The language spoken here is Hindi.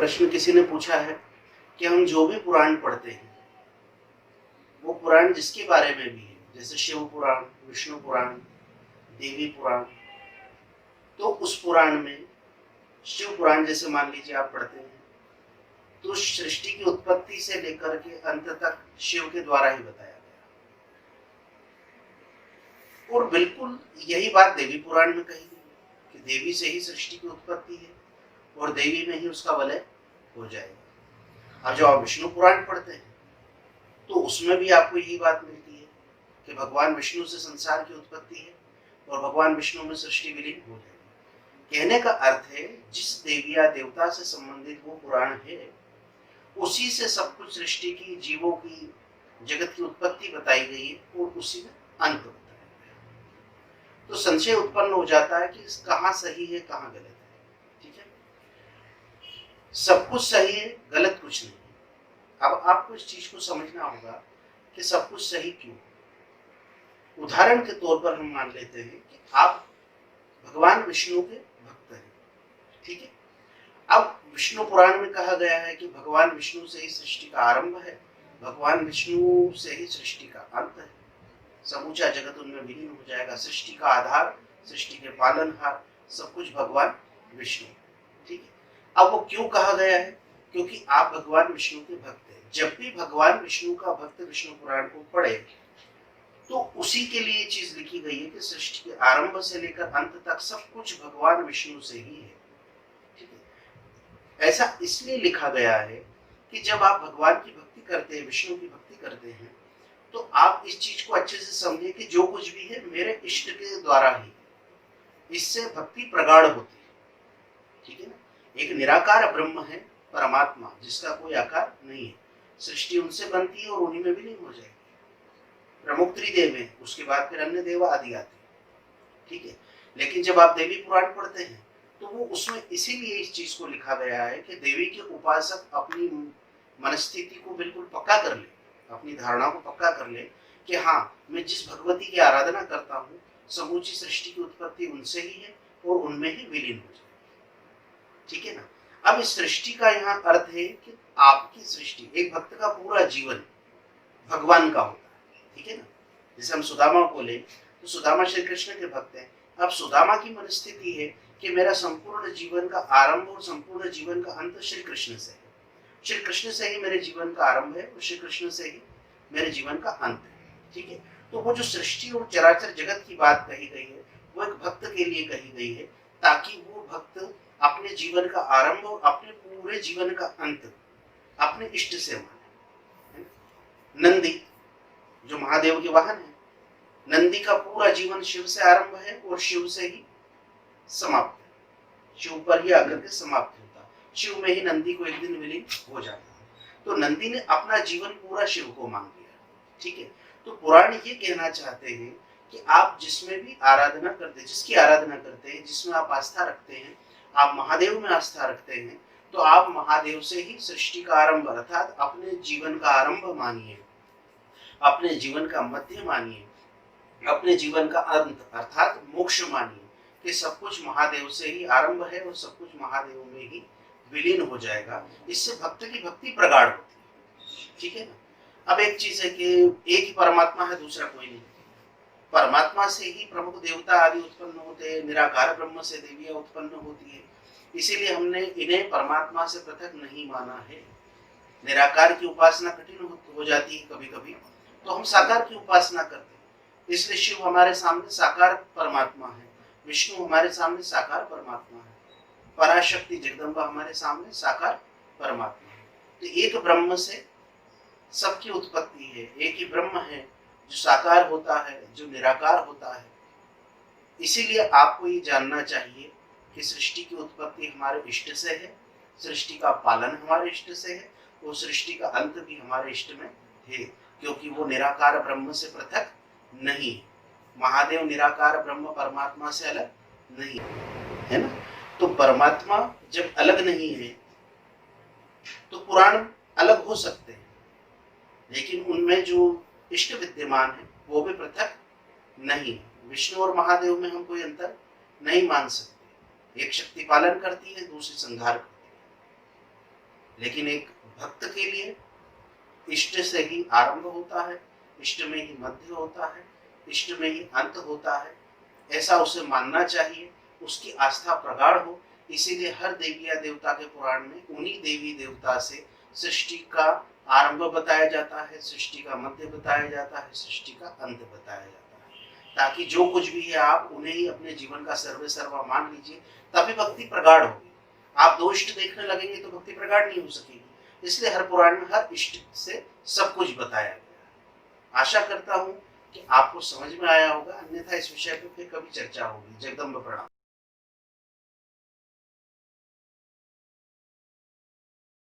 प्रश्न किसी ने पूछा है कि हम जो भी पुराण पढ़ते हैं वो पुराण जिसके बारे में भी है, जैसे शिव पुराण, विष्णु पुराण, देवी पुराण, तो उस पुराण में शिव पुराण जैसे मान लीजिए आप पढ़ते हैं तो सृष्टि की उत्पत्ति से लेकर के अंत तक शिव के द्वारा ही बताया गया। और बिल्कुल यही बात देवी पुराण में कही गई कि देवी से ही सृष्टि की उत्पत्ति है और देवी में ही उसका वलय हो जाएगा। अब जब आप विष्णु पुराण पढ़ते हैं तो उसमें भी आपको यही बात मिलती है कि भगवान विष्णु से संसार की उत्पत्ति है और भगवान विष्णु में सृष्टि विलीन हो जाएगी। कहने का अर्थ है जिस देवी या देवता से संबंधित वो पुराण है उसी से सब कुछ सृष्टि की, जीवों की, जगत की उत्पत्ति बताई गई है और उसी में अंत बताया गया। तो संशय उत्पन्न हो जाता है कि कहाँ सही है कहाँ गलत है। ठीक है, सब कुछ सही है, गलत कुछ नहीं। अब आपको इस चीज को समझना होगा कि सब कुछ सही क्यों। उदाहरण के तौर पर हम मान लेते हैं कि आप भगवान विष्णु के भक्त हैं। ठीक है, अब विष्णु पुराण में कहा गया है कि भगवान विष्णु से ही सृष्टि का आरंभ है, भगवान विष्णु से ही सृष्टि का अंत है, समूचा जगत उनमें विलीन हो जाएगा, सृष्टि का आधार, सृष्टि के पालनहार सब कुछ भगवान विष्णु। ठीक है, अब वो क्यों कहा गया है? क्योंकि आप भगवान विष्णु के भक्त हैं। जब भी भगवान विष्णु का भक्त विष्णु पुराण को पढ़े तो उसी के लिए चीज लिखी गई है कि सृष्टि के आरंभ से लेकर अंत तक सब कुछ भगवान विष्णु से ही है। ठीक है, ऐसा इसलिए लिखा गया है कि जब आप भगवान की भक्ति करते हैं, विष्णु की भक्ति करते हैं, तो आप इस चीज को अच्छे से समझे कि जो कुछ भी है मेरे इष्ट के द्वारा ही, इससे भक्ति प्रगाढ़ होती है। ठीक है ना, एक निराकार ब्रह्म है परमात्मा जिसका कोई आकार नहीं है, सृष्टि उनसे बनती है और उन्हीं में विलीन हो जाएगी। प्रमुख त्रिदेव है, उसके बाद फिर अन्य देव आदि आते हैं। ठीक है, लेकिन जब आप देवी पुराण पढ़ते हैं तो वो उसमें इसीलिए इस चीज को लिखा गया है कि देवी के उपासक अपनी मनस्थिति को बिल्कुल पक्का कर ले, अपनी धारणा को पक्का कर ले कि हाँ मैं जिस भगवती की आराधना करता हूँ समूची सृष्टि की उत्पत्ति उनसे ही है और उनमें ही विलीन हो जाए। ठीक है ना, अब इस सृष्टि का यहाँ अर्थ है कि आपकी सृष्टि, एक भक्त का पूरा जीवन भगवान का होता है। ठीक है ना, जैसे हम सुदामा को ले तो सुदामा श्री कृष्ण के भक्त हैं। अब सुदामा की मनस्थिति है कि मेरा संपूर्ण जीवन का आरंभ और संपूर्ण जीवन का अंत श्री कृष्ण से है, श्री कृष्ण से ही मेरे जीवन का आरंभ है और श्री कृष्ण से ही मेरे जीवन का अंत है। ठीक है, तो वो जो सृष्टि और चराचर जगत की बात कही गई है वो एक भक्त के लिए कही गई है ताकि वो भक्त अपने जीवन का आरंभ और अपने पूरे जीवन का अंत अपने इष्ट से माने। नंदी जो महादेव के वाहन है, नंदी का पूरा जीवन शिव से आरंभ है और शिव से ही समाप्त है, शिव पर ही आकर के समाप्त होता है, शिव में ही नंदी को एक दिन विलीन हो जाता है। तो नंदी ने अपना जीवन पूरा शिव को मांग लिया। ठीक है, तो पुराण ये कहना चाहते हैं कि आप जिसमें भी आराधना करते हैं, जिसकी आराधना करते हैं, जिसमें आप आस्था रखते हैं, आप महादेव में आस्था रखते हैं तो आप महादेव से ही सृष्टि का आरंभ अर्थात अपने जीवन का आरंभ मानिए, अपने जीवन का मध्य मानिए, अपने जीवन का अंत अर्थात मोक्ष मानिए कि सब कुछ महादेव से ही आरंभ है और सब कुछ महादेव में ही विलीन हो जाएगा। इससे भक्त की भक्ति प्रगाढ़ होती है। ठीक है ना, अब एक चीज है कि एक ही परमात्मा है, दूसरा कोई नहीं। परमात्मा से ही प्रमुख देवता आदि उत्पन्न होते हैं, निराकार ब्रह्म से देवियां उत्पन्न होती है, इसीलिए हमने इन्हें परमात्मा से पृथक नहीं माना है। निराकार की उपासना कठिन हो जाती है कभी कभी, तो हम साकार की उपासना करते हैं। इसलिए शिव हमारे सामने साकार परमात्मा है, विष्णु हमारे सामने साकार परमात्मा है, पराशक्ति जगदम्बा हमारे सामने साकार परमात्मा है। तो एक ब्रह्म से सबकी उत्पत्ति है, एक ही ब्रह्म है जो साकार होता है, जो निराकार होता है। इसीलिए आपको ये जानना चाहिए कि सृष्टि की उत्पत्ति हमारे इष्ट से है, सृष्टि का पालन हमारे इष्ट से है और सृष्टि का अंत भी हमारे इष्ट में है, क्योंकि वो निराकार ब्रह्म से पृथक नहीं है। महादेव निराकार ब्रह्म परमात्मा से अलग नहीं है ना। तो परमात्मा जब अलग नहीं है तो पुराण अलग हो सकते हैं, लेकिन उनमें जो इष्ट विद्यमान है वो भी पृथक नहीं है। विष्णु और महादेव में हम कोई अंतर नहीं मान सकते, एक शक्ति पालन करती है, दूसरी संहार करती है। लेकिन एक भक्त के लिए इष्ट से ही आरंभ होता है, इष्ट में ही मध्य होता है, इष्ट में ही अंत होता है, ऐसा उसे मानना चाहिए, उसकी आस्था प्रगाढ़ हो। इसीलिए हर देवी या देवता के पुराण में उन्हीं देवी देवता से सृष्टि का आरंभ बताया जाता है, सृष्टि का मध्य बताया जाता है, सृष्टि का अंत बताया जाता है, ताकि जो कुछ भी है आप उन्हें ही अपने जीवन का सर्वे सर्वा मान लीजिए, तभी भक्ति प्रगाढ़ होगी। आप दो इष्ट देखने लगेंगे तो भक्ति प्रगाढ़ नहीं हो सकेगी। इसलिए हर पुराण में हर इष्ट से सब कुछ बताया गया है। आशा करता हूँ कि आपको समझ में आया होगा, अन्यथा इस विषय पर फिर कभी चर्चा होगी। जगदम्ब प्रणाम।